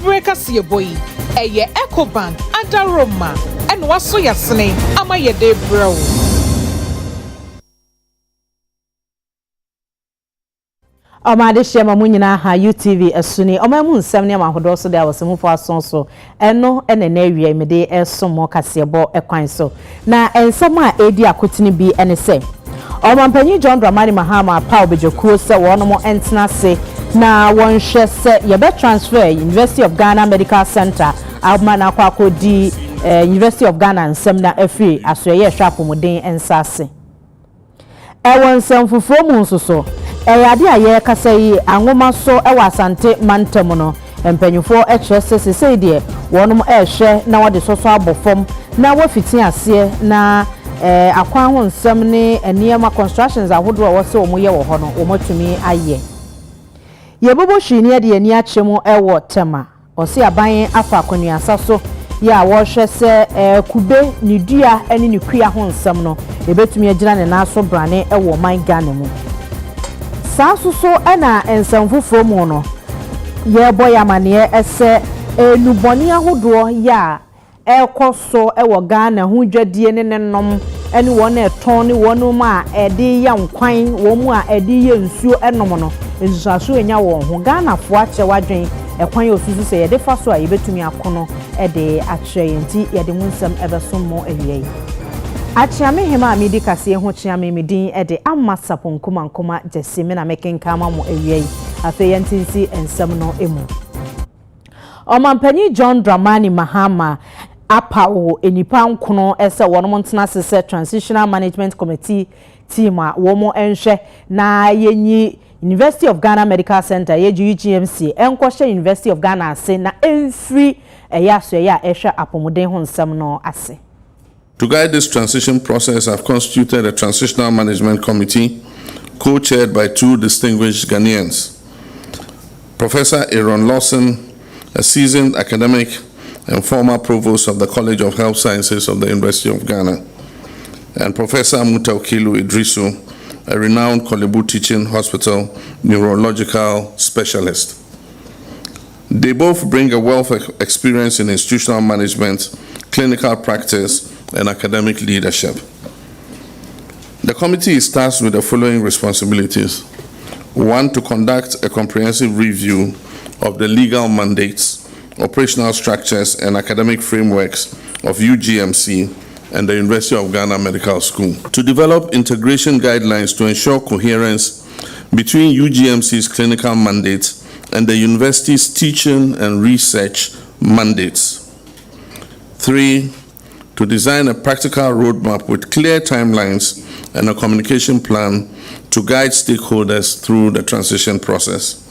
Breaker see boy, a Echo Bank, Adaroma, and Waso Yasne, Ama Yede Bro. Omade shema munyina ha UTV asuni omamu nsem ne mahodo so da wasemu fo ason so eno ene na awie mede esomo kasebo ekwan so na ensem a edi akotini bi ene se omampanyi John Dramani Mahama pa obejokuo se wono mo entena se na wonhwe se ye be transfer University of Ghana Medical Center amana kwa kodi University of Ghana nsem na afri asoye hwapomuden ensase ewon nsem fufuro mu nsoso ade aye kasa yi anwoma so ewa asante mantam no empanyufo ekirese sese de wonom ehwe na wode soso abofom na wafiti ase na akwan ho nsem ne eniema constructions ahodo wose omoye wo ho no omotumi aye yebobo hwini de ani achemu ewo tema osi aban afa akonnua so ya wo hwe se kube ni dua ene ni kua ho nsem no ebetumi agira ne na so brane ewo man Ghana mu Sasuso ana ensamfufo mu no ye boya mane ese enuboni ahodo ya ekoso ewo Ghana hu dwadie ne nenom ene won eton ne wonum a ede ya nkwan wo mu a ede ye nsuo enom no ensuaso enya wo ho Ghana fo ache wadwen ekwan osusu se ye de fa so a yebetumi akono ede ache enti ye de munsam ebeso mo ewie Achiame hema amidi kase ho chiame medin ede amma saponkuma nkuma jesime na mekenkama mo ewie afa yentinsi ensem no emu Omampanyi John Dramani Mahama apawo enipa nkono ese wonom ntena sese Transitional Management Committee team a womo enhwe na yenyi University of Ghana Medical Center UGMC enkwoshe University of Ghana ase na enfri eyaso ya ehwe apomuden ho nsem no ase. To guide this transition process, I've constituted a Transitional Management Committee co-chaired by two distinguished Ghanaians. Professor Aaron Lawson, a seasoned academic and former provost of the College of Health Sciences of the University of Ghana, and Professor Mutaukilu Idrisu, a renowned Kolebu Teaching Hospital neurological specialist. They both bring a wealth of experience in institutional management, clinical practice, and academic leadership. The committee is tasked with the following responsibilities. 1, to conduct a comprehensive review of the legal mandates, operational structures, and academic frameworks of UGMC and the University of Ghana Medical School. To develop integration guidelines to ensure coherence between UGMC's clinical mandates and the university's teaching and research mandates. 3, to design a practical roadmap with clear timelines and a communication plan to guide stakeholders through the transition process.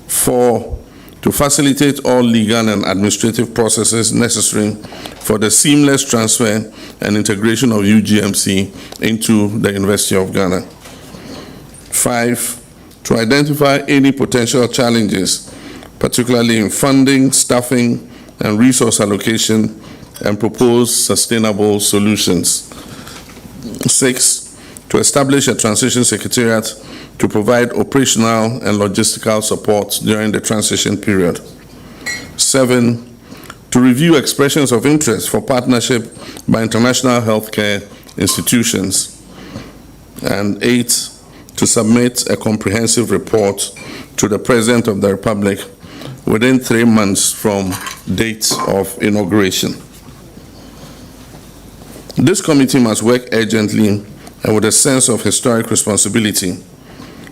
4, to facilitate all legal and administrative processes necessary for the seamless transfer and integration of UGMC into the University of Ghana. 5, to identify any potential challenges, particularly in funding, staffing, and resource allocation, and propose sustainable solutions. 6, to establish a transition secretariat to provide operational and logistical support during the transition period. 7, to review expressions of interest for partnership by international healthcare institutions. And 8, to submit a comprehensive report to the President of the Republic within 3 months from date of inauguration. This committee must work urgently and with a sense of historic responsibility.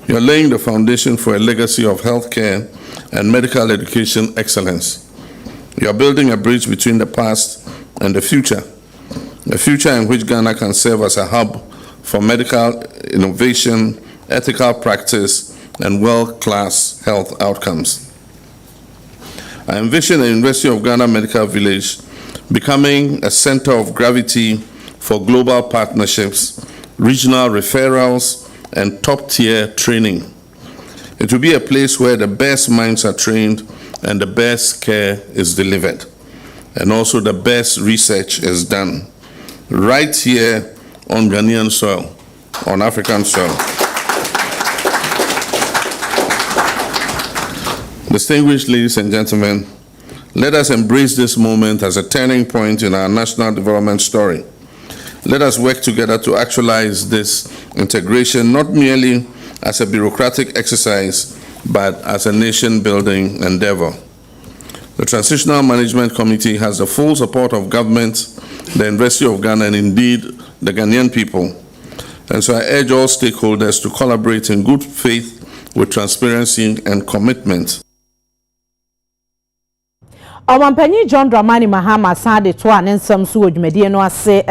You are laying the foundation for a legacy of healthcare and medical education excellence. You are building a bridge between the past and the future in which Ghana can serve as a hub for medical innovation, ethical practice, and world-class health outcomes. I envision the University of Ghana Medical Village becoming a center of gravity for global partnerships, regional referrals, and top-tier training. It will be a place where the best minds are trained and the best care is delivered, and also the best research is done, right here on Ghanaian soil, on African soil. Distinguished ladies and gentlemen, Let us embrace this moment as a turning point in our national development story. Let us work together to actualize this integration, not merely as a bureaucratic exercise, but as a nation-building endeavor. The Transitional Management Committee has the full support of government, the University of Ghana, and indeed the Ghanaian people. And so I urge all stakeholders to collaborate in good faith with transparency and commitment. Omampanyi John Dramani Mahama sade to an ensam so odwumade no ase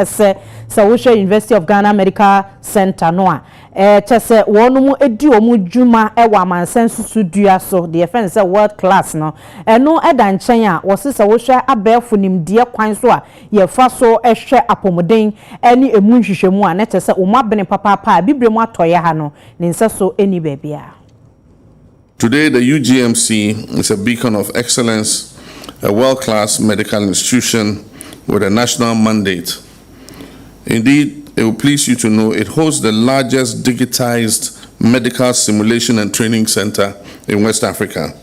Sawusha University of Ghana Medical Center no a chese wonu mu edi omu dwuma wa amansensu dua so the offense say world class no no eda nchen a wo se Sawusha abefo nimde kwan so a ye fa so ehwe apomoden eni emu nhwehwemu a na chese umabene papa pa bibremu atoye ha no ne nsa so eni bebia. Today the UGMC is a beacon of excellence, a world-class medical institution with a national mandate. Indeed, it will please you to know it hosts the largest digitized medical simulation and training center in West Africa.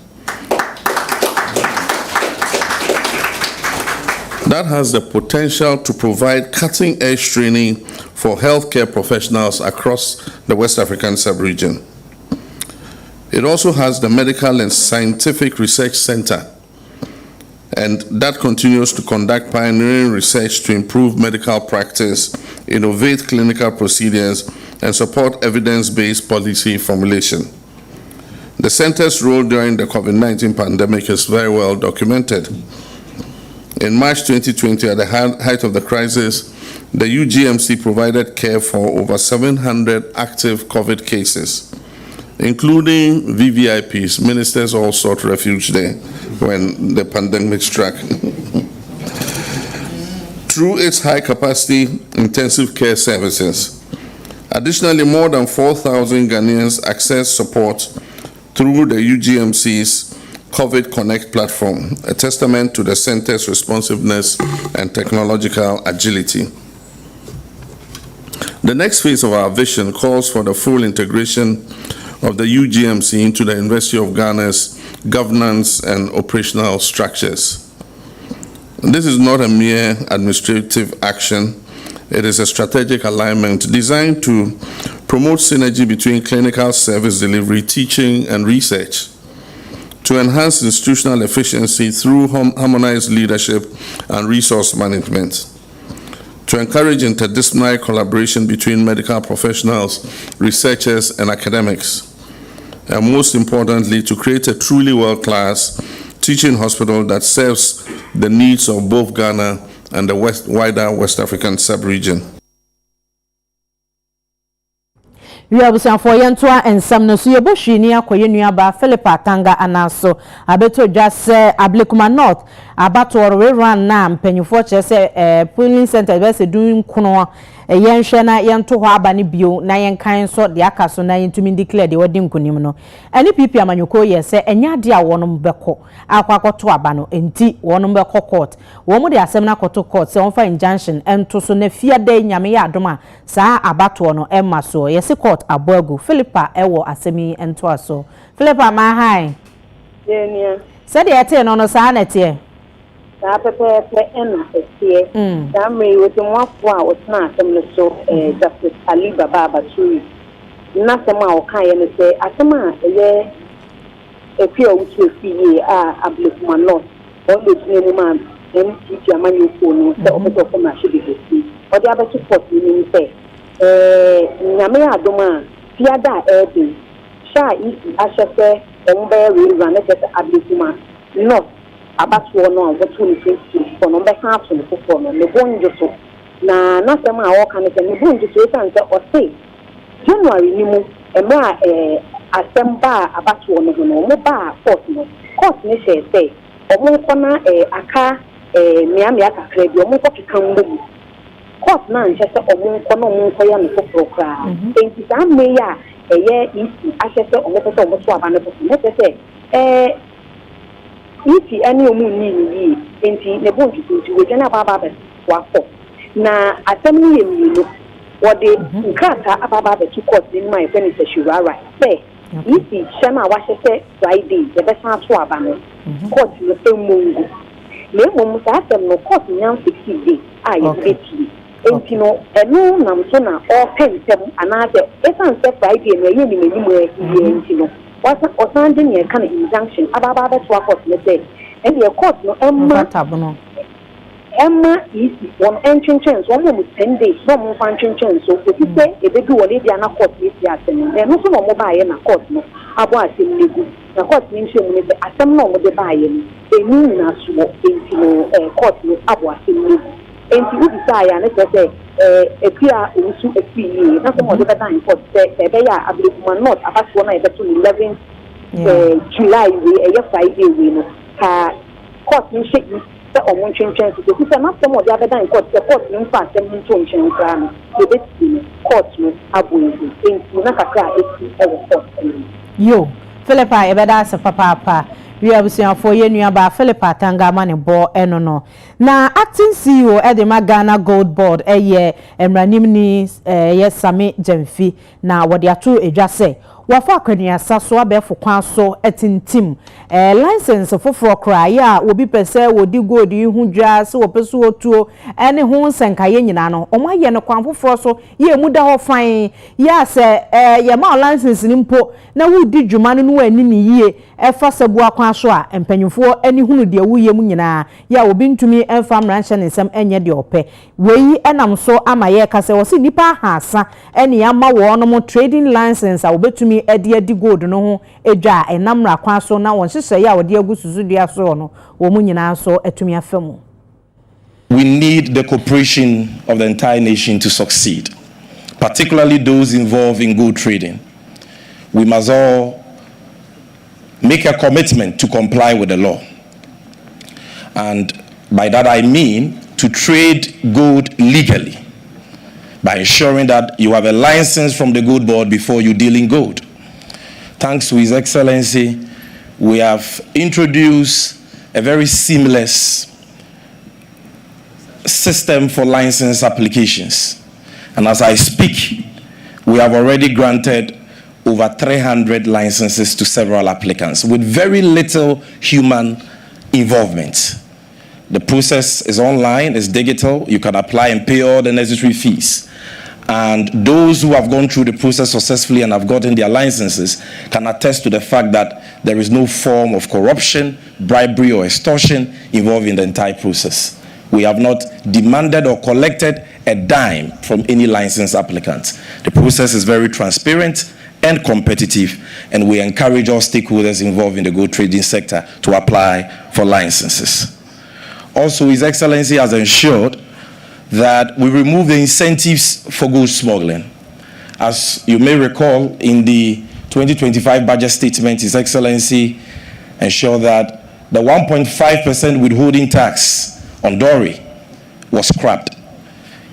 That has the potential to provide cutting-edge training for healthcare professionals across the West African sub-region. It also has the Medical and Scientific Research Center, and that continues to conduct pioneering research to improve medical practice, innovate clinical procedures, and support evidence-based policy formulation. The center's role during the COVID-19 pandemic is very well documented. In March 2020, at the height of the crisis, the UGMC provided care for over 700 active COVID cases, including VVIPs. Ministers all sought refuge there when the pandemic struck. Through its high-capacity intensive care services. Additionally, more than 4,000 Ghanaians access support through the UGMC's COVID Connect platform, a testament to the center's responsiveness and technological agility. The next phase of our vision calls for the full integration of the UGMC into the University of Ghana's governance and operational structures. This is not a mere administrative action. It is a strategic alignment designed to promote synergy between clinical service delivery, teaching, and research, to enhance institutional efficiency through harmonized leadership and resource management, to encourage interdisciplinary collaboration between medical professionals, researchers, and academics, and most importantly, to create a truly world-class teaching hospital that serves the needs of both Ghana and the wider West African sub-region. We are for Yantua and some no Suyabushini, Koyuaba, Philippa Tanga, and also Abeto just say Ablekuma North, Abato run Nam, Penny Fortress, polling center, best doing Kuno, a young Shana, young Toha Bani Bio, Nayan kind sort the Akaso, Nayan to me declare the wedding Kunimno. Any people Manuko, yes, say, and Yadia one beko, Aquaco to Abano, and tea one beko court, one of the Assembly Court court, so for injunction, and to so Nefia de Yamia Doma, Sa Abatuano, Emma so, yes, court. Abogu Philippa ewo asemi ento aso Philippa ma hi Denia said the ate no no sa na tie na pepe ena etie damri wetu mwafo a wotna asem no so Justice Ali Baba Baturi na asem a wokan ne se asem a eye efi o wutu efi a Ablekuma North o le tine mu man MTT amanyo ko no se obeto ko ma hwe de si o de abeto port ni se nyame adoma fiada ebe sha isi ahwese ombe run na tete Ablekuma North abatuo no wotu ni fenti for no be kan to no for no ne bonjo so na nasema a woka ne se ne bonjo so esan se o say January ni mu emra asemba abatuo no no mo ba court ne she say omo kona aka miami aka kredi omo ko kikan mu court na nche se omo kona omo ko ya no for kra enti sa me ya eye isi ahwese omo ko omo so abane ko ne se iti ani omu ni enti ne bonju so we gana baba be wafo na asemni yemino wode nkata ababa be to court ni my friend is shurara say iti shema wa hwese Friday the be san to abane court no femungu me mum sa asem no court nyam 60 days a ye beti enti no eno nam so na all pentem anase esan se Friday no ye ni menim e enti no wasa osande ne kan injunction ababa be to court ne say and the court no Emma is one entrance chance, 10 days, one function chance. So if you say a baby will leave the court this year, then also no buy in a court. No, about a legal. The court means you will a some no with the buy-in. A mean as what into a court with about a legal. And you desire, and let's say a clear also a fee. That's the more the time for they are a bit more not about 1 11 July, a Friday, we know. Court you shake the on chance to this is not some of the other time court the court in fact them into insurance plan the bit court no abu in na kakra yo Philippa ebeda se papa we abusia for ye nua ba Philippa tanga ma ne bo eno no na acting CEO e de Ghana Gold Board eye emranim ni ye Sami Jamfi na wode ato edwa se wafa akwania saso abefo kwan so etintim license foforo kra ya obi pese wodi gold hu dwa se wopeso otuo ene ho nsenkaye nyina no omaye no kwan foforo so ye muda ho fan ya se ye ma license ni mpo na wudi dwuma no ani ni yie efa sabu akwan so a empanyufo ani hunu de wuye mu nyina ya obi ntumi emfa mranche nsem enye de ope weyi enam so amaye kase wo se nipa hasa ene ya ma wo no mo trading license a obetumi edi gold no ho edwa enamra kwan so na won hyehyɛ ya wode agususu dia so no wo mu nyina so etumi afemu. We need the cooperation of the entire nation to succeed, particularly those involved in gold trading. We must all make a commitment to comply with the law. And by that I mean to trade gold legally by ensuring that you have a license from the Gold Board before you deal in gold. Thanks to His Excellency, we have introduced a very seamless system for license applications. And as I speak, we have already granted over 300 licenses to several applicants with very little human involvement. The process is online, it's digital. You can apply and pay all the necessary fees. And those who have gone through the process successfully and have gotten their licenses can attest to the fact that there is no form of corruption, bribery, or extortion involved in the entire process. We have not demanded or collected a dime from any license applicant. The process is very transparent and competitive, and we encourage all stakeholders involved in the gold trading sector to apply for licenses. Also, His Excellency has ensured that we remove the incentives for gold smuggling. As you may recall, in the 2025 budget statement, His Excellency ensured that the 1.5% withholding tax on dowry was scrapped.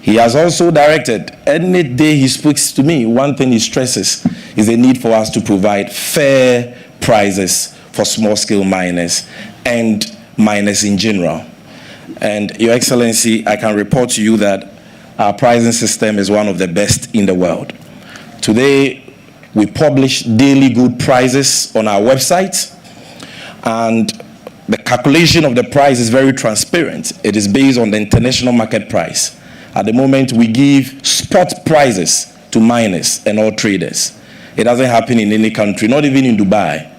He has also directed, any day he speaks to me, one thing he stresses is the need for us to provide fair prices for small-scale miners and miners in general. And Your Excellency, I can report to you that our pricing system is one of the best in the world. Today, we publish daily gold prices on our website, and the calculation of the price is very transparent. It is based on the international market price. At the moment, we give spot prices to miners and all traders. It doesn't happen in any country, not even in Dubai,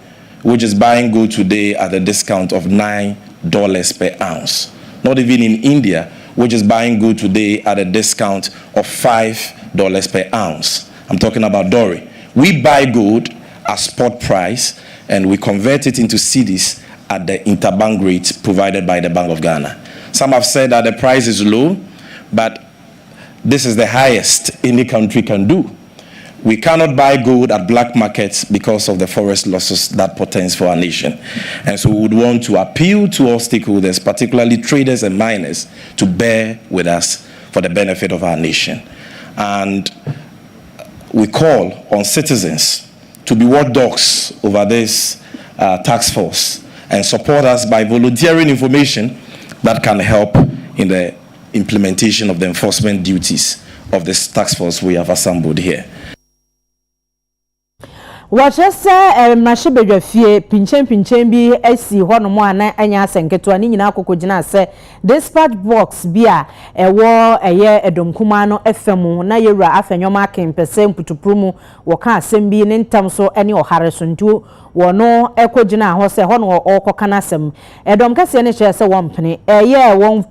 which is buying gold today at a discount of $9 per ounce. Not even in India, which is buying gold today at a discount of $5 per ounce. I'm talking about dowry. We buy gold at spot price and we convert it into cedis at the interbank rate provided by the Bank of Ghana. Some have said that the price is low, but this is the highest any country can do. We cannot buy gold at black markets because of the forest losses that portends for our nation. And so we would want to appeal to all stakeholders, particularly traders and miners, to bear with us for the benefit of our nation. And we call on citizens to be watchdogs over this task force and support us by volunteering information that can help in the implementation of the enforcement duties of this task force we have assembled here. Wachese mashibedwa fie pinchen bi esi hono mo ana anya asenketo ani nyina akokogina se dispatch box bia ewo eye edomkuma no efemu na yewura afenwoma akempese mputuprumu woka asem bi ne ntam so ene ohare so ntu wono ekogina ho se hono okokana asem edom kase ne kye se wompene eye won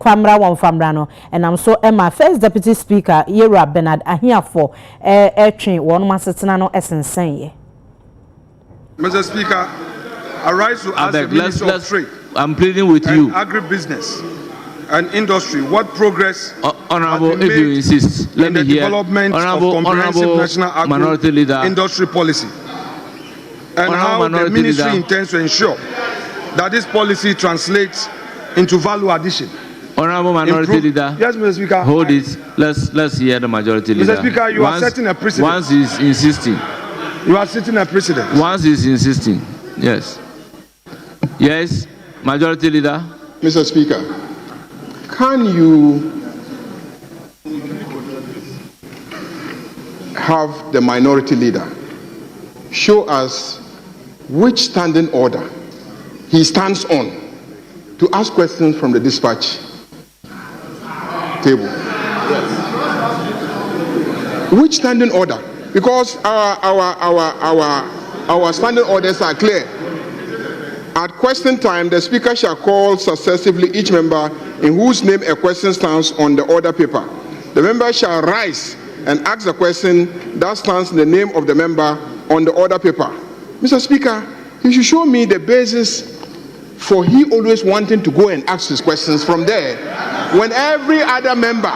famra no enam so ema first deputy speaker yewura Bernard Ahiafo etwen wono masetena no esensen ye. Mr. Speaker, I rise to ask the Minister of Trade. I'm pleading with you. Agribusiness and industry. What progress Honorable, if you insist, let me hear. Development of comprehensive national agro-industry policy, and how the ministry intends to ensure that this policy translates into value addition. Honorable Minority Leader. Yes, Mr. Speaker. Hold it. Let's hear the Majority Leader. Mr. Speaker, you are setting a precedent. Once he's insisting. You are setting a precedent. Once he's insisting. Yes. Yes, Majority Leader. Mr. Speaker, can you have the Minority Leader show us which standing order he stands on to ask questions from the dispatch table? Yes. Which standing order? Because our standing orders are clear. At question time, the Speaker shall call successively each member in whose name a question stands on the order paper. The member shall rise and ask the question that stands in the name of the member on the order paper. Mr. Speaker, you should show me the basis for he always wanting to go and ask his questions from there, when every other member,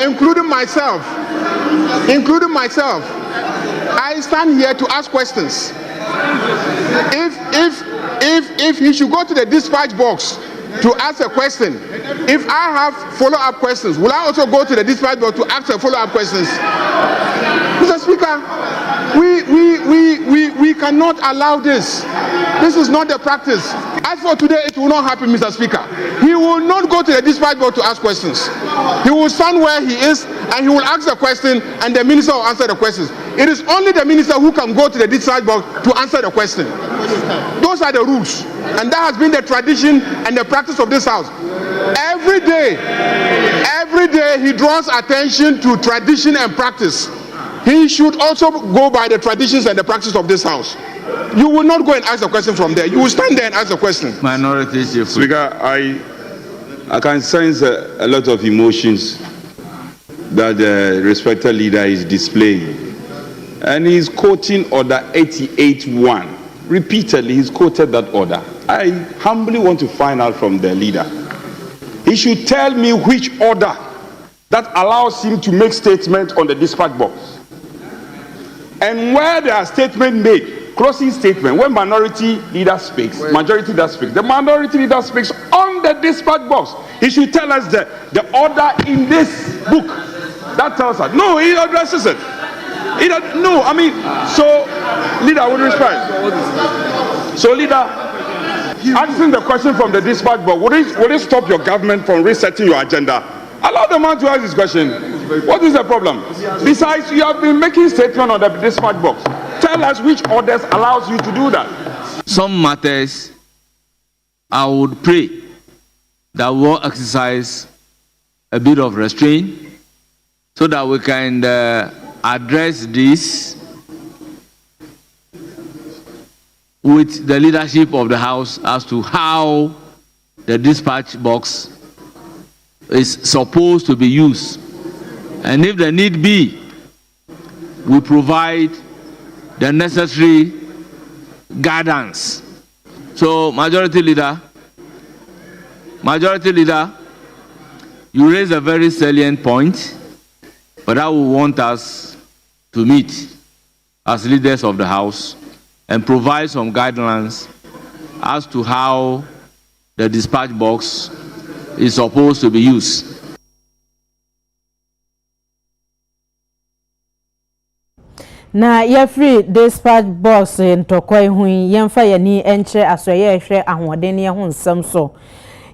including myself, I stand here to ask questions. If he should go to the dispatch box to ask a question, if I have follow-up questions, will I also go to the dispatch box to ask a follow-up questions? Mr. Speaker, we cannot allow this. This is not the practice. As for today, it will not happen, Mr. Speaker. He will not go to the dispatch board to ask questions. He will stand where he is and he will ask the question and the minister will answer the questions. It is only the minister who can go to the dispatch board to answer the question. Those are the rules. And that has been the tradition and the practice of this house. Every day he draws attention to tradition and practice. He should also go by the traditions and the practice of this house. You will not go and ask a question from there. You will stand there and ask a question. Minority Speaker, I can sense a lot of emotions that the respected leader is displaying. And he's quoting Order 88.1. Repeatedly, he's quoted that order. I humbly want to find out from the leader. He should tell me which order that allows him to make statements on the dispatch box. And where there are statements made, closing statement, when minority leader speaks, majority leader speaks, the minority leader speaks on the dispatch box. He should tell us the order in this book that tells us. No, he addresses it. No, I mean, so, leader, with respect. So, leader, answering the question from the dispatch box, would it stop your government from resetting your agenda? Allow the man to ask this question. What is the problem? Besides, you have been making statement on the dispatch box. Tell us which orders allows you to do that. Some matters, I would pray that we will exercise a bit of restraint so that we can address this with the leadership of the House as to how the dispatch box is supposed to be used. And if the need be, we provide the necessary guidance. So, Majority Leader, you raise a very salient point, but I would want us to meet as leaders of the House and provide some guidelines as to how the dispatch box is supposed to be used. Na free dispatch box ntokoi hu yemfa yani enche asoye ehwe ahoden ye hu nsem so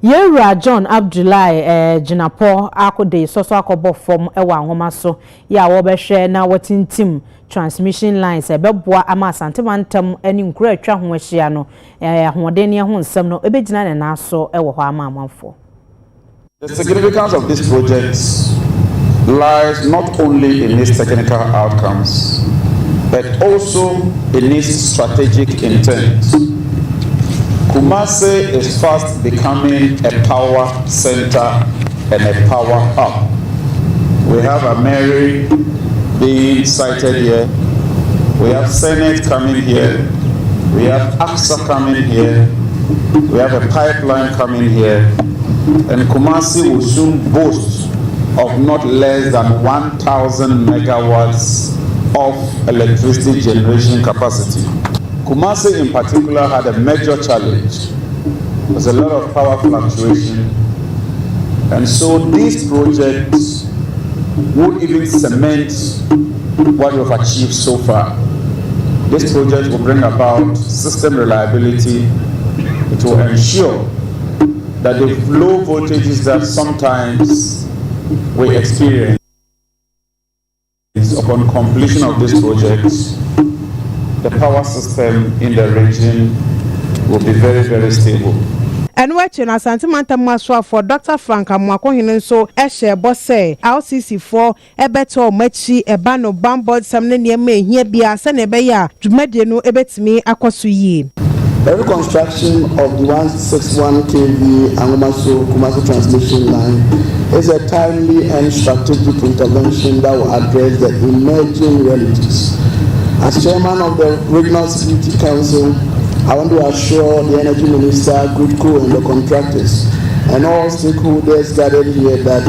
Yewura John Abdullahi Jinapo akode soso akobo form ewa nhoma so ya wo be hwe na watintim transmission lines ebeboa ama asantemantam ani nkura atwa ho ahia no ahoden ne ho nsem no ebegina na so ewo ho ama amanfo. The significance of this project lies not only in its technical outcomes but also in its strategic intent. Kumasi is fast becoming a power center and a power hub. We have Ameri being sited here. We have Senate coming here. We have AXA coming here. We have a pipeline coming here. And Kumasi will soon boast of not less than 1,000 megawatts of electricity generation capacity. Kumasi in particular had a major challenge. There's a lot of power fluctuation. And so these projects would even cement what we've achieved so far. This project will bring about system reliability. It will ensure that the low voltages that sometimes we experience upon completion of this project, the power system in the region will be very, very stable. And watching as Santimanta Maswa for Dr. Frank Amwakohin so Eshe Bosse, LCC4, Ebeto Mechi, Ebano Bambod, Samne me here be a Senebeya, Jumediano Ebetmi Akwasuyi. The reconstruction of the 161 kV Kumasi transmission line is a timely and strategic intervention that will address the emerging realities. As chairman of the Regional Security Council, I want to assure the Energy Minister, GridCo, and the contractors and all stakeholders gathered here that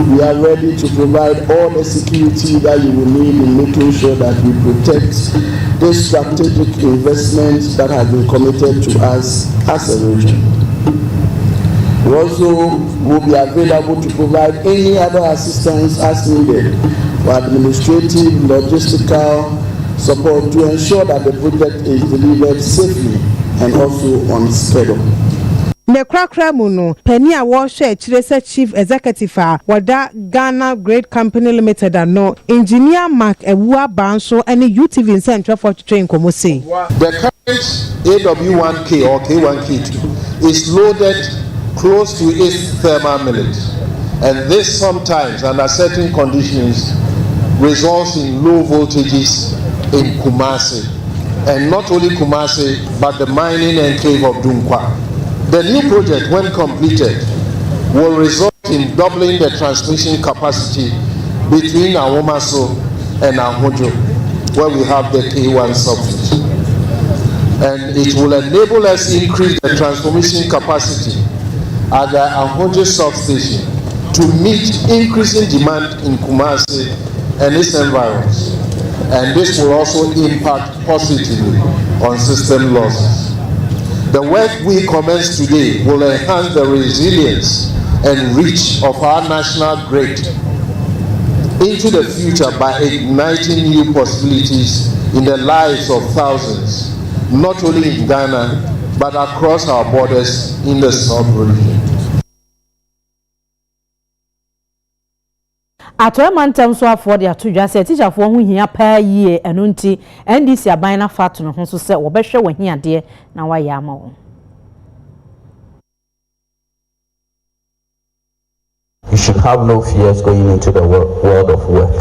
we are ready to provide all the security that you will need in making sure that we protect this strategic investment that has been committed to us as a region. We also will be available to provide any other assistance as needed for administrative, logistical support to ensure that the project is delivered safely and also on schedule. Nekrakra muno penny a washer chief executive wada Ghana Great Company Limited no engineer Mark Ewua Banso and UTV in Central for train Komose. The current AW1K or K1K2 is loaded close to its thermal millet, and this sometimes under certain conditions results in low voltages in Kumasi, and not only Kumasi but the mining enclave of Dunkwa. The new project, when completed, will result in doubling the transmission capacity between Awomaso and Ahojo, where we have the K1 substation. And it will enable us to increase the transmission capacity at the Ahojo substation to meet increasing demand in Kumasi and its environs. And this will also impact positively on system losses. The work we commence today will enhance the resilience and reach of our national grid into the future by igniting new possibilities in the lives of thousands, not only in Ghana, but across our borders in the sub-region. Atomantam so afọ de atodwa se teacher fo ho hia pa yie eno nti NDC aban na fa to no ho so se wo behwe wo hia de na wa ya ma wo. You should have no fears going into the world of work.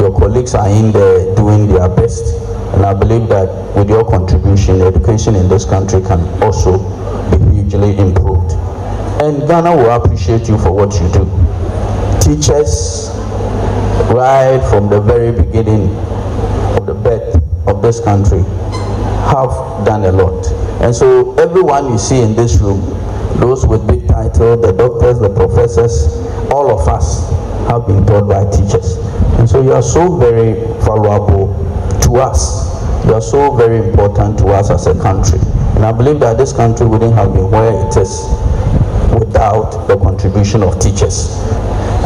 Your colleagues are in there doing their best, and I believe that with your contribution, education in this country can also be hugely improved. And Ghana will appreciate you for what you do. Teachers, right from the very beginning of the birth of this country, have done a lot. And so everyone you see in this room, those with big titles, the doctors, the professors, all of us have been taught by teachers. And so you are so very valuable to us. You are so very important to us as a country. And I believe that this country wouldn't have been where it is without the contribution of teachers.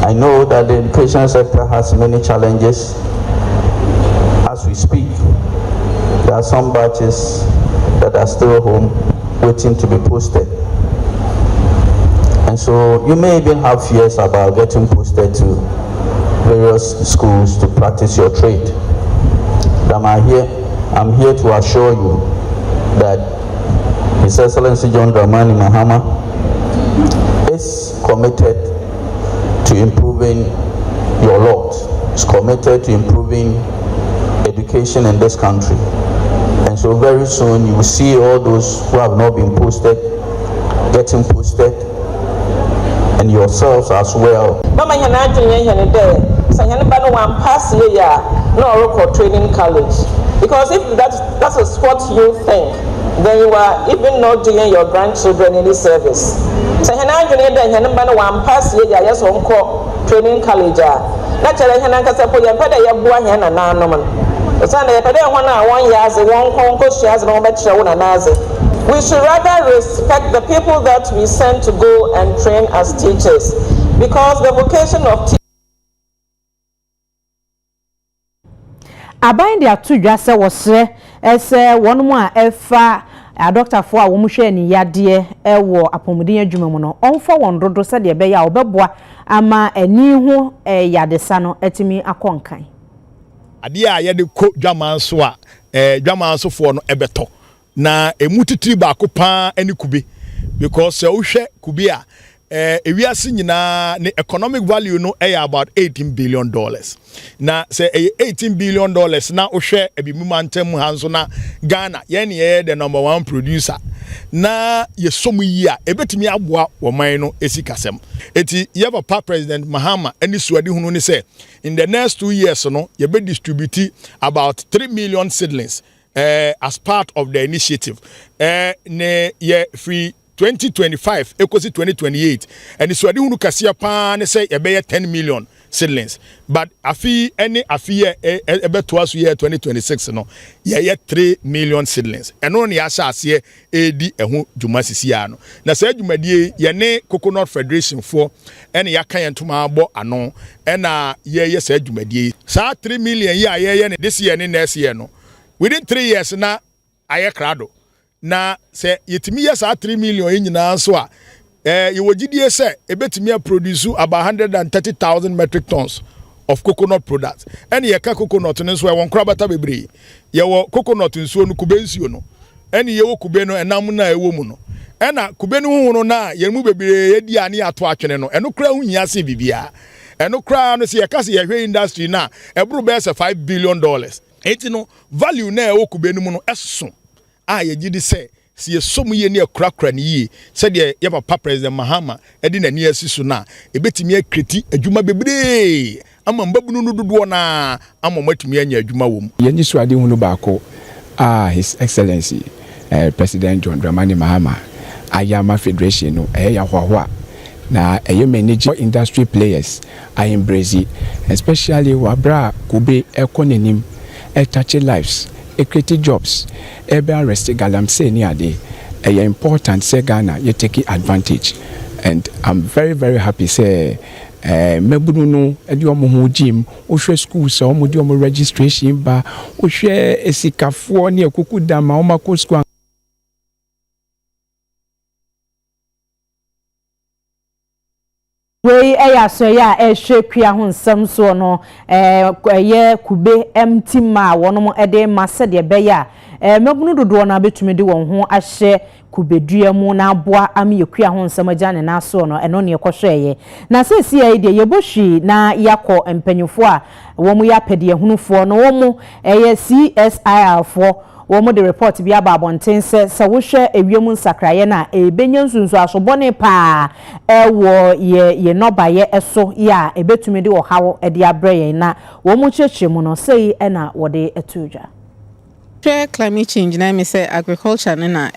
I know that the education sector has many challenges. As we speak, there are some batches that are still home waiting to be posted. And so you may even have fears about getting posted to various schools to practice your trade. But I'm here to assure you that His Excellency John Dramani Mahama is committed to improving your lot, is committed to improving education in this country. And so very soon you will see all those who have not been posted getting posted, and yourselves as well. Mama yana junior yana there. Sanyani bano one pass year no local training college. Because if that is what you think, then you are even not doing your grandchildren any service. Sanyani junior there yana bano one pass year yes on training college. Naturally yana kasa po ya pada ya buwa yana na noman. Osana ya pada ya wana 1 years 1 konko shares no betra una naze. We should rather respect the people that we send to go and train as teachers, because the vocation of teachers. Abain dia tu dwase wosre ese wonmo a efa doctor fo a wo hwe ni yade ewo apomuden adwuma mu no onfa won dodo se de be ya obeboa ama ani ho yadesa no etimi akonkan ade a yede ko dwamanso a dwamanso fo no ebeto na emutitiri ba ko pa ani kube because wo hwe kube a ewiase nyina ne economic value no about $18 billion na say $18 billion na wo hwe ebimumantem hanso na Ghana ye ne the number 1 producer na yesomu yi a ebetimi aboa wo man no esikasem eti ye papa president Mahama ani suade hunu ne say in the next 2 years no ye be distribute about 3 million seedlings as part of the initiative ne ye free 2025 ekosi 2028 and so ade hunu kasia pa ne say ebe 10 million seedlings but afi ebeto aso year 2026 no ye 3 million seedlings eno ne ya ase edi eho dwuma sisia no na say dwumadie ye ne Coconut Federation for ene ya kan yentoma abo ano ena ye say dwumadie sa 3 million ye ne this year ne next year no within 3 years na aye krado na se yetimi yes 3 million nyina so a yewogidie se ebetimi produce about 130,000 metric tons of coconut products and ye ka coconut no so won krabata bebre ye wo coconut nsuo no kube nsuo no ene ye wo kube no enam na ewo mu no ena kube no hu no na ye mu bebre ye di ane ato atwene no eno kra hu hia se bibia eno kra no se ye ka se ye hwe industry na ebru be se $5 billion eti no value na ewo kube no mu no eso ye gidi se si yesomu ye ne akrakra ne yi se de ye papa president Mahama edi na ne asisu na ebetimi akreti adwuma bebre ama mbabunu no dodo na ama matumi anya adwuma wom ye nyi suade hunu baako His Excellency President John Dramani Mahama Ayama Federation no ya hwahwa na manage industry players I embrace it, especially wabra kube ekonenim touch lives create jobs ebe arrest galamse ni ade important say Ghana you take advantage and I'm very very happy say mebunu no edi omo ho gym ohwe schools omo di omo registration ba ohwe esikafo ne akuku dama omo ko school we so ya hwe kwia ho nsam so no ye kube empty ma wono ede mase de be ya mebunu dodo na betumi de won ho ahye kubedua mu na aboa am ye kwia ho nsam agya na so no eno ne ekohweye na sesi ya de ye bohwi na yakọ empanyufo a wo mu ya pede hunufo no wo mu CSIR fo wo the report bi aba abonten se wo hwe ewiemu nsakraye na ebenya nsunsu asobone pa wo ye nobaye eso ya ebetumi de wo hawo de abreye na wo mu cheche mu no sei na wo de etuja climate change na me say agriculture na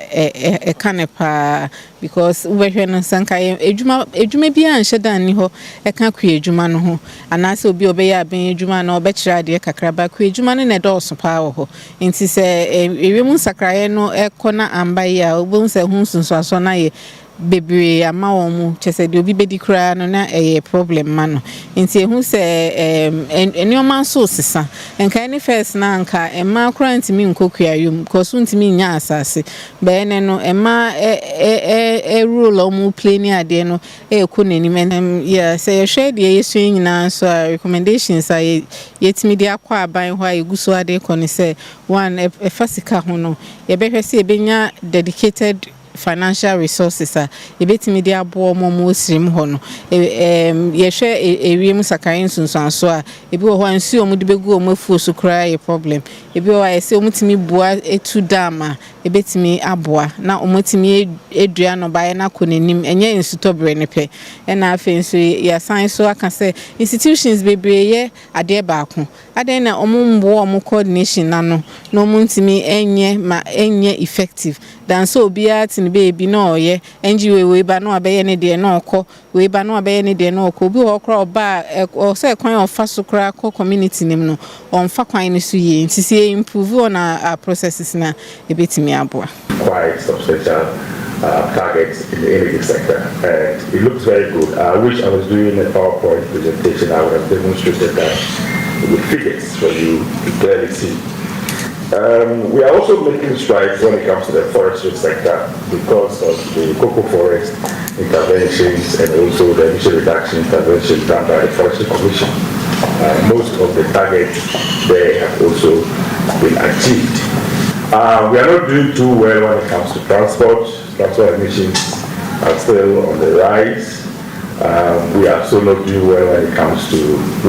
kanepa because we no sanka ejuma bia nheda ni ho eka ku ejuma no ho anase obi obeya ben ejuma na obekira de kakraba ku ejuma ne do so pa wo ho nti se ewemu sakraye no ekona ambaye a obun se hu sunso aso na ye bebree ama wɔn mu kyerɛ de obi bedi koraa no na ɛyɛ problem ma no nti ehu sɛ nneɛma nso sesa nka ne first na nka ɛma koraa ntumi nkokua yom kɔso ntumi nya asase bɛɛ no ɛma role ɔmo play ne adeɛ no ɛkɔ n'anim yeah sɛ yɛhwɛ deɛ yɛsua nyinaa nso a recommendations a yɛtumi de akɔ aban hɔ a yɛgu so ade kɔ ne sɛ one ɛfa sika ho no yɛbɛhwɛ sɛ yɛbɛnya dedicated financial resources a ebetimi de abo omo osrim ho no yehwe ewiem sakare nsunsanso a ebi wo ho ansu omo de begu omo afuo so kra ye problem ebi wo ayese omo timi bua etu dama ebetimi aboa na omo timi edua no bae na konenim enye insutobre ne pe na afi nso ya san so aka se institutions bebreye ade baako ade na omo mbo omo coordination na no omo ntimi enye effective dan so obia tini baby no ye NGO we ba no abeye ne de no okọ we ba no abeye ne de no okọ obi wo kra oba o se kwan ofa so kra ko community nim no on fa kwan ne so ye nti se improve on our processes na ebetimi aboa quite substantial targets in the energy sector and it looks very good. I wish I was doing a PowerPoint presentation. I would have demonstrated that with figures for you to clearly see. We are also making strides when it comes to the forestry sector because of the cocoa forest interventions and also the emission reduction interventions done by the Forestry Commission. Most of the targets there have also been achieved. We are not doing too well when it comes to transport. Transport emissions are still on the rise. We are also not doing well when it comes to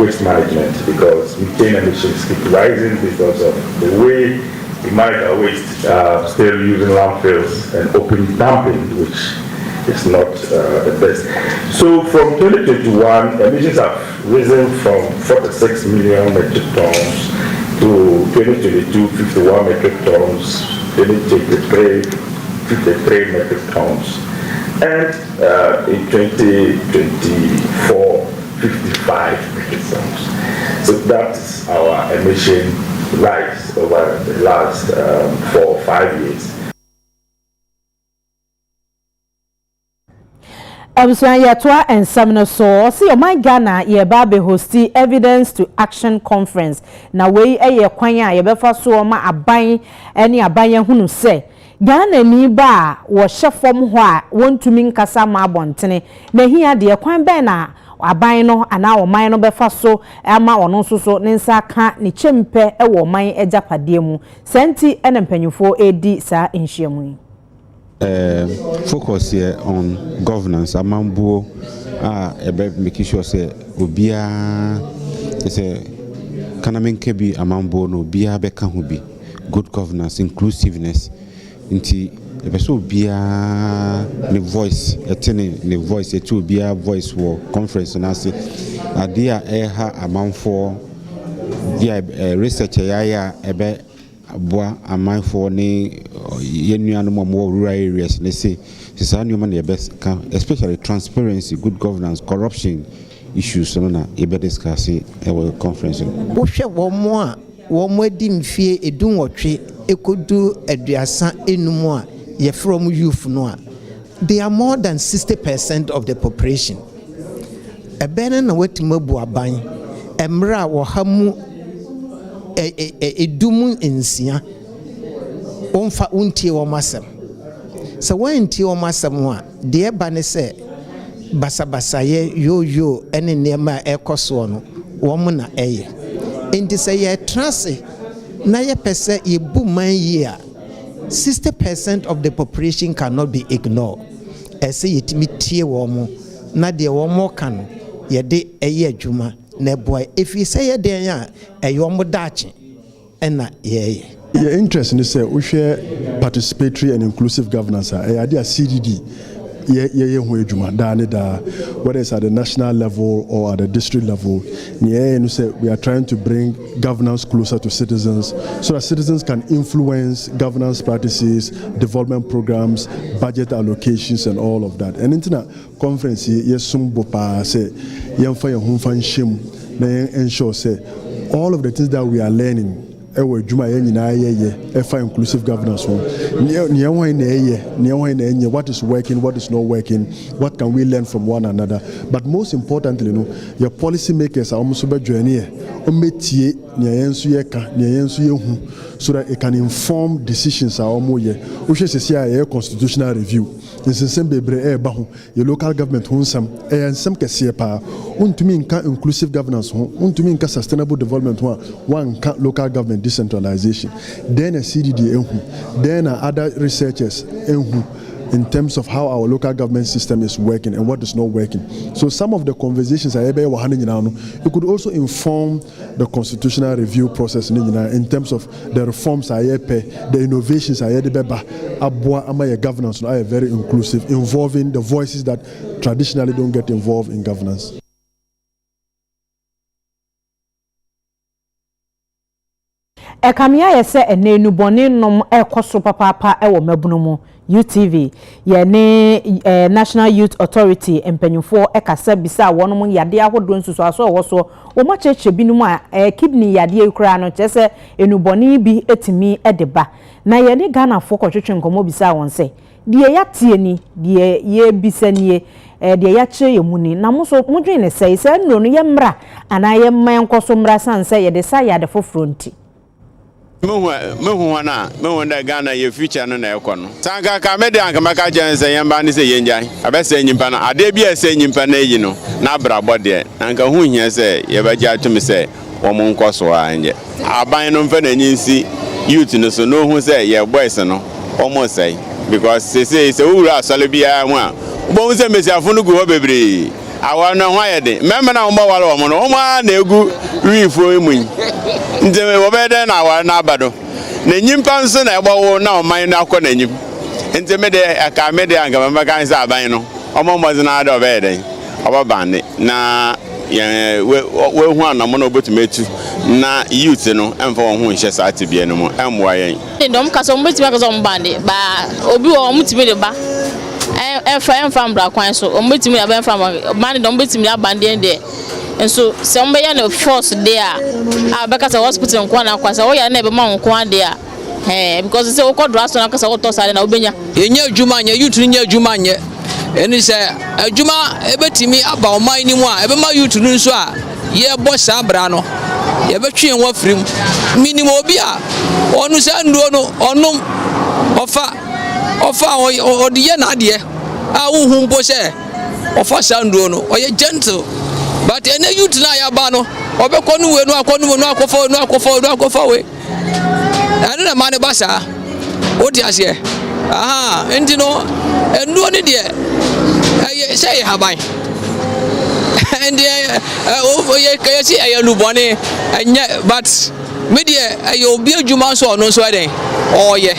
waste management because methane emissions keep rising because of the way we manage our waste, still using landfills and open dumping, which is not the best. So from 2021, emissions have risen from 46 million metric tons to 2022, 51 metric tons, 2023, 53 metric tons. And in 2024, 55 metric tons. So that's our emission rise over the last 4 or 5 years. Abusua yatwa ensamno so see o my Ghana ye ba be hosti evidence to action conference na we eye kwan a ye befa so ma aban ene aban hunu se Ghana ni ba wo hyefom ho a wontumi nkasa ma abontene na hia de kwan be na aban no ana o man no befa so ama ono so ne nsa ka ne chempe e wo man ejapade mu senti ene mpanyufo edi sa nhyiamu focus here on governance amambuo making sure say obia say kanamenke bi amambuo no obia beka ho bi good governance inclusiveness nti ebeso obia ne voice etene ne voice etu obia voice wo conference na say ade a eha amanfo dia research ya ebe aboa amanfo ne yenuanu mo rural areas ne say sisa nneoma na best especially transparency, good governance, corruption issues no na ebe discuss e conference wo hwe wo mo a wo mo adi mfie edun wotwe ekodu aduasa enum a ye from youth no a they are more than 60% of the population ebene na watimabu aban emra wo hamu edumu ensia onfa untie wo masem se wantie wo masem a de ba ne se basabasa ye yo ene nema ekoso no wo mu na eye enti se ye trase na ye pese ye bu man ye a 60% of the population cannot be ignored ese yetimi tie wo mu na de wo mo kan ye de eye adwuma na boy if you say ye den a eyo mo dachi ena ye your interest in say we share participatory and inclusive governance idea CDD ye ho adwuma da ne da whether it's at the national level or at the district level you say we are trying to bring governance closer to citizens so that citizens can influence governance practices, development programs, budget allocations and all of that. And internet conference yes sumbo pa say yemfa ye ho fan shim na ensure say all of the things that we are learning ewo adwuma ye nyina ye efa inclusive governance ho ne wan na ye what is working, what is not working, what can we learn from one another. But most importantly your policy makers are almost be join here ometie ne yensu ye ka ne yensu ye hu so that it can inform decisions are omo ye wo hwe sese a constitutional review nsensem bebre ba ho ye local government ho nsam nsem kese pa untumi nka inclusive governance ho untumi nka sustainable development ho one local government decentralization, then a CDD then other researchers in terms of how our local government system is working and what is not working. So some of the conversations it could also inform the constitutional review process in terms of the reforms the innovations governance are very inclusive, involving the voices that traditionally don't get involved in governance. Ekamia yese enenu bone nom ekoso papa ewo mabunumu UTV ye ne National Youth Authority empenyufo ekasa bisa wonom yade ahodo nsusu aso woso wo ma cheche binum a kidney yade ekura no chese enubone bi etimi edeba na ye ne Ghana fo kwotwetwe nkomo bisa won se die yatie ni die ye bisanie de ya kire yemuni na muso mudwen ne sei se no no ye mra ana ye man nkoso mra sanse ye de sa ya de fofronti mehu na mehu da Ghana ye future no na ekono sanka ka Midday anka maka jense yemba ni se yenjan abese nyimpa na ade bia se nyimpa na yi no na brabo de anka hu hia se ye baja atumi se wo mo nkoso anje aban no mfa na nyinsi youth no so no hu se ye boys no almost say because se ura asale bia ho a bo se mesiafo no go bebre awa na ho ayede memma na mo wale wo no ma na egu rifo emunyi ndeme wo bede na awa na abado na nyimpa nso na egbawo na oman na akọ na nyim ndeme de aka Midday anga mama kan sa aban no omo mozi na ado bede obabane na we hu anamo na obotumetu na youth no emfa wo hu nhye sa atibie no mo emwa yen ndom kaso mbetima kaso mbande ba obi wo mutimi de ba emfa mbra kwan so ombetimi aba emfa man ndom betimi abande de enso se ombe ya no force there abeka sa hospital nko na kwasa wo ya na ebe ma nko ade a because se wo kodra so na kasa wo to sare na obenya yenye adwuma nya youth nya adwuma nya eni se adwuma ebetimi aba oman ni mu a ebe ma youth nu nso a ye bo sa bra no ye betwe en wafrim minimum obi a onu se nduo no onum ofa odiye na ade a wo hu mpo se ofa sa nduo no oye gentle but ene youth na ya ba no obekọ nu we nu akọnu nu akọfọ we anu na mane basa odi ase endi no enduo ni de say haban endi ye kayesi ayalubone enye but Midday ayo obi adwuma so no so den oye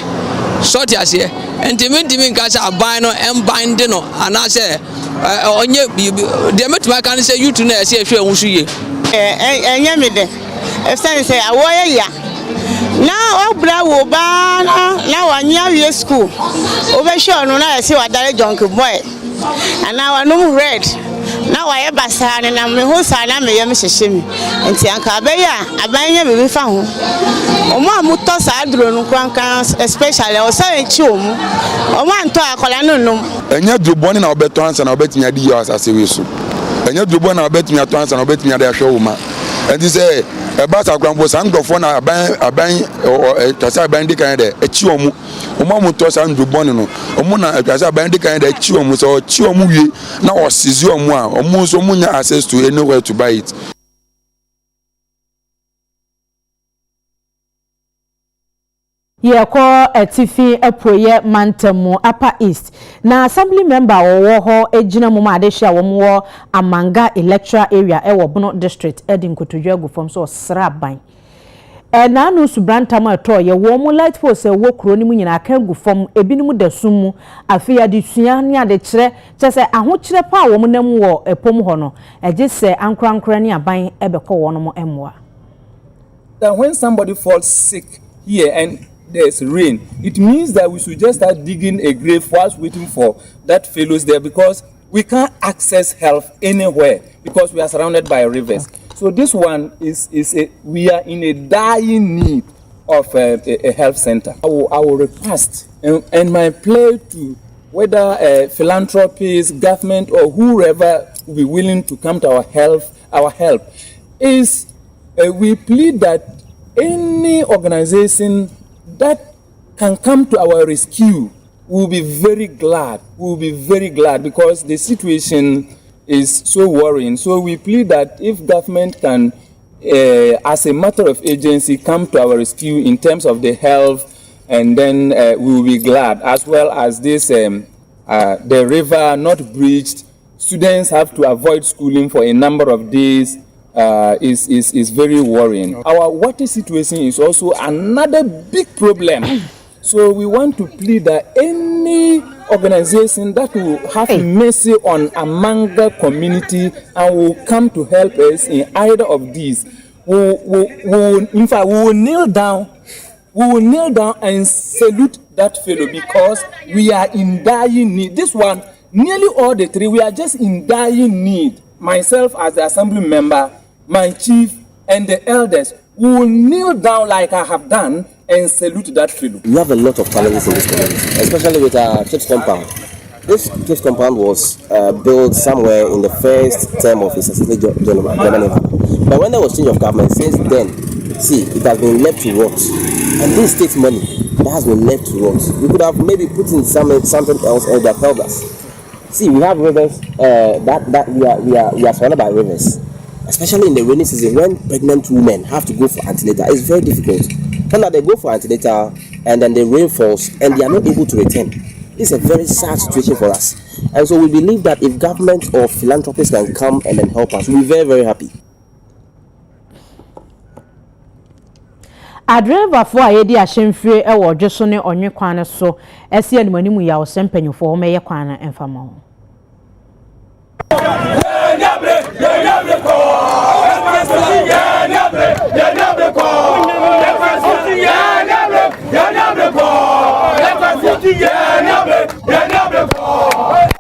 sort ase enti nkasa aban no emband no anase onye de metuma kan say youth na ese ehwe nwusu ye enye me de efsen say awoye ya na obra wo ba na wanya we school obehwe no na ese wadare junk boy ana wanum red na waye basane na me ho sana me yem hyehye enti anka abeya abanye be fa ho omo amuto sa aduro no kwankan especially o say chi omo anto akola no nom enya drobone na obeto ansa na obetimi adi yo asase we so enya drobone na obetimi ato ansa na obetimi adi ahwe wo ma enti say ebasa kwambo sangofo na aban tasa aban dikan de echi omo amuto sa drobone no omo na tasa aban dikan de echi omo so chi omo wie na osizi omo a omo so munya access to anywhere to buy it. Yeko etifi epoye mantamu Upper East na assembly member wo ho ejina mu ma de hia wo Amanga electoral area ewo Bono district edin kotodwagu fom so sraban na anu subranta ma to ye wo mu light post wo kro ni mu nyina kan gu fom ebinimu dasum mu afia de sua ne ade kire chese aho kire pa wo mu nam wo epom ho no eje se ankrankra ni aban ebekọ wo no mo emwa. That when somebody falls sick here and there's rain, it means that we should just start digging a grave whilst waiting for that fellows there, because we can't access health anywhere because we are surrounded by rivers. So this one we are in a dying need of a health center. I will request and my plea to whether philanthropists, government, or whoever will be willing to come to our help is we plead that any organization that can come to our rescue will be very glad. We will be very glad because the situation is so worrying. So we plead that if government can, as a matter of agency, come to our rescue in terms of the health, and then we will be glad, as well as this, the river not breached. Students have to avoid schooling for a number of days. Is very worrying. Our water situation is also another big problem. So we want to plead that any organization that will have mercy on among the community and will come to help us in either of these, in fact, we will kneel down and salute that fellow because we are in dying need. This one, nearly all the three, we are just in dying need. Myself as the assembly member, my chief, and the elders will kneel down like I have done and salute that fellow. We have a lot of challenges in this community, especially with our church compound. This church compound was built somewhere in the first term of His Excellency Germany. But when there was change of government, since then, see, it has been left to rot. And this state money that has been left to rot. We could have maybe put in something else that would have helped us. See, we have rivers that we are surrounded by rivers. Especially in the rainy season when pregnant women have to go for antenatal, it's very difficult. When they go for antenatal and then the rain falls and they are not able to return, it's a very sad situation for us. And so we believe that if government or philanthropists can come and then help us, we'll be very, very happy. Adreva for a yedi ashemfie e wo dweso ne onwe kwan so ese animanimu ya osempanyufo o meye kwan emfama ho.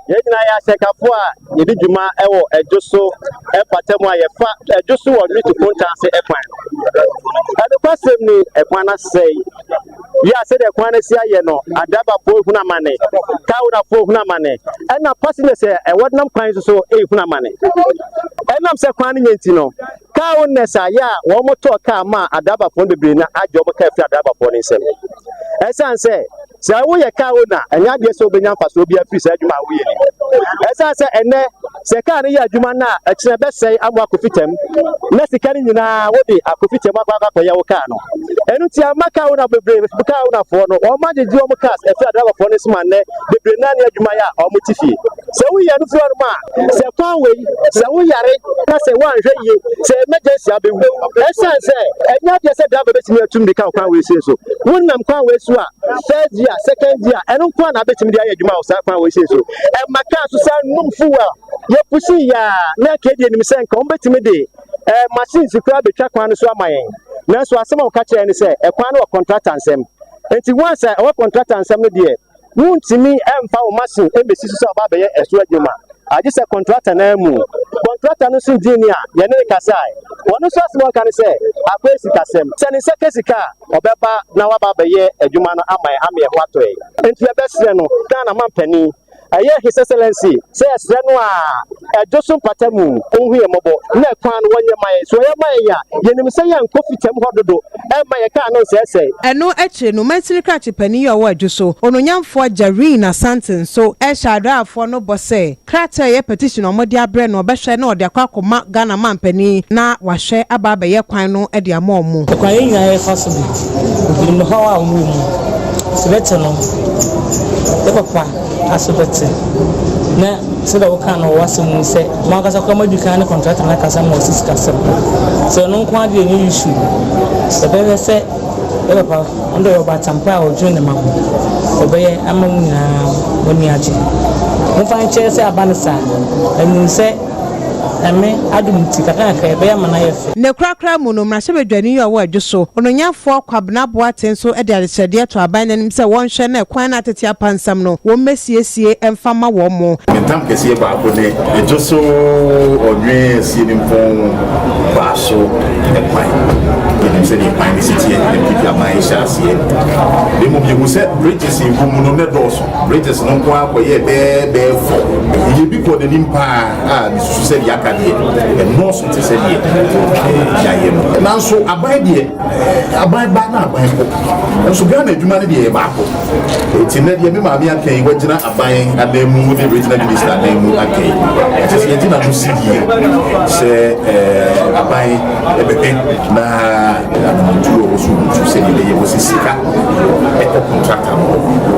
Yena ya sekafo a yedi dwuma ewo ejoso epatemu ayefa ejoso wo mi to kontanse ekwan ade kwasem ni ekwan na sei ya se de ekwan na si aye no adaba po huna mane kauna po huna mane ena pasine se ewodnam kwan so huna mane enam se kwan ni enti no kauna sa ya wo moto ka ma adaba po bebre na ajo mo ka fi adaba po ni nsem esanse se wo ye kauna enya de so benya faso bia fi se adwuma wo ye ni esanse ene se ka ne ya adwuma na ekire be sei amo akofitem na sika ni nyina wo de akofitem akwa ya wo ka no enu ti amaka una bebre buka una fo no o ma jeji o mo cast e fi adaba fo ni sima ne bebre na ne adwuma ya o mo tifi se wo ye no fo no ma se kwa we se wo yare na se wan hwe ye se emergency abewu esanse enya de se da betimi atum de ka kwa we se so wonnam kwa we so a third year second year enu kwa na betimi de adwuma o sa kwa we se so e maka so sa num fuwa ye pusi ya na ke de nim se nka o betimi de machines kura betwa kwa no so amayen na so asema o ka kire ni se e kwa no contractor nsem enti once o contractor nsem no de wuntimi emfa o machine ebesi so ba be ye esu adwuma aje se contractor na mu contractor no so di ni a ye ne kasai wono so asema ka ni se akwesi kasem se ni se kesika obeba na wa ba be ye adwuma no amaye ame ho atoe enti e besre no Ghana mampani aye His Excellency say esreno a ejoso patemu onhu ye mobo na kwan wonye maye so ye maye ya yenim say yan kofitem hododo e maye ka no sese eno eche no mentiri krachi pani yo wa ejoso ononyamfo Jarina Santin so e shada afo no bose krata ye petition omodi abre no obehwe na ode akwa Ghana mampani na wahwe ababa ye kwan no e de amomu kwan ye nya ye possible no hawa mu sebete no e papa asubete na so da woka no wasem se makasa kwa maduka ne contract na kasa mo siskasem so no kwa de ni issue se be se e papa ndo yo ba tampa o june ma obeye amamu na woni aje mo fa che se abanisa emu se eme adumti kaka ka ebe ya mana yefe ne krakra mu no mrahye bedwani yo wa adwoso ononyafo kwabna boaten so e de adesede to aban nanim se won hwe na kwan na tete apansam no won mesiesie emfama wo mo mentam kese ba ko ne adwoso odwe sie ni mpon ba so e kwan yɛnim sɛ deɛ kwan ne si teɛ ne pipi aman hyɛ aseɛ de mu yɛhu sɛ bridges nkumu no ne dɔɔso bridges no nko akɔyɛ bɛɛ fɔ yɛbi kɔ n'anim paa a ne susu sɛ deɛ aka deɛ ɛnɔɔso te sɛ deɛ yɛayɛ no nanso aban deɛ aban ba na aban kɔ nso Ghana adwuma no deɛ yɛ baako ɛti na deɛ me maame aka yi wagyina aban adan mu ne regional minister adan mu aka yi ɛkyɛ sɛ yɛgyina no si yie sɛ aban ɛbɛpɛ na anamotuo wɔ so wotu sɛ ne bɛyɛ wɔsi sika ɛkɔ contractor no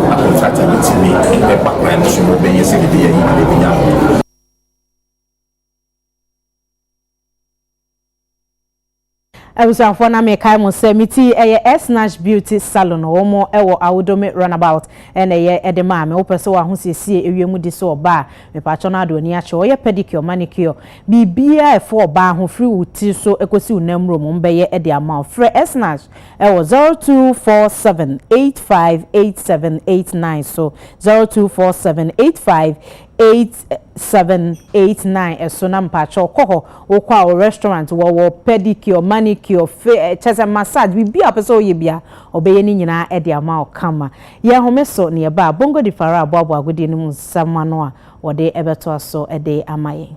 na contractor no tumi ɛba kwan no so no bɛyɛ sɛ ne bɛyɛ yi ne bɛnya ho. Ebusanfo na me kai mo se miti eye S-Nash Beauty Salon omo ewo Awudome Runabout ene ye edema me opese wa ho siesie ewiemu di so oba me pa cho na do ni ache oye pedicure manicure bibia e fo oba ho free wuti so ekosi unamro mo mbeye e de ama free S-Nash ewo 0247858789 so 0247858789 eso na mpacho koho okwa o restaurant wo pedicure manicure chese massage bibia pese oye bia obeye ni nyina e de ama okama ye homeso ne ba bongo di fara abo agodi ni mu samano a wode ebeto aso e de amaye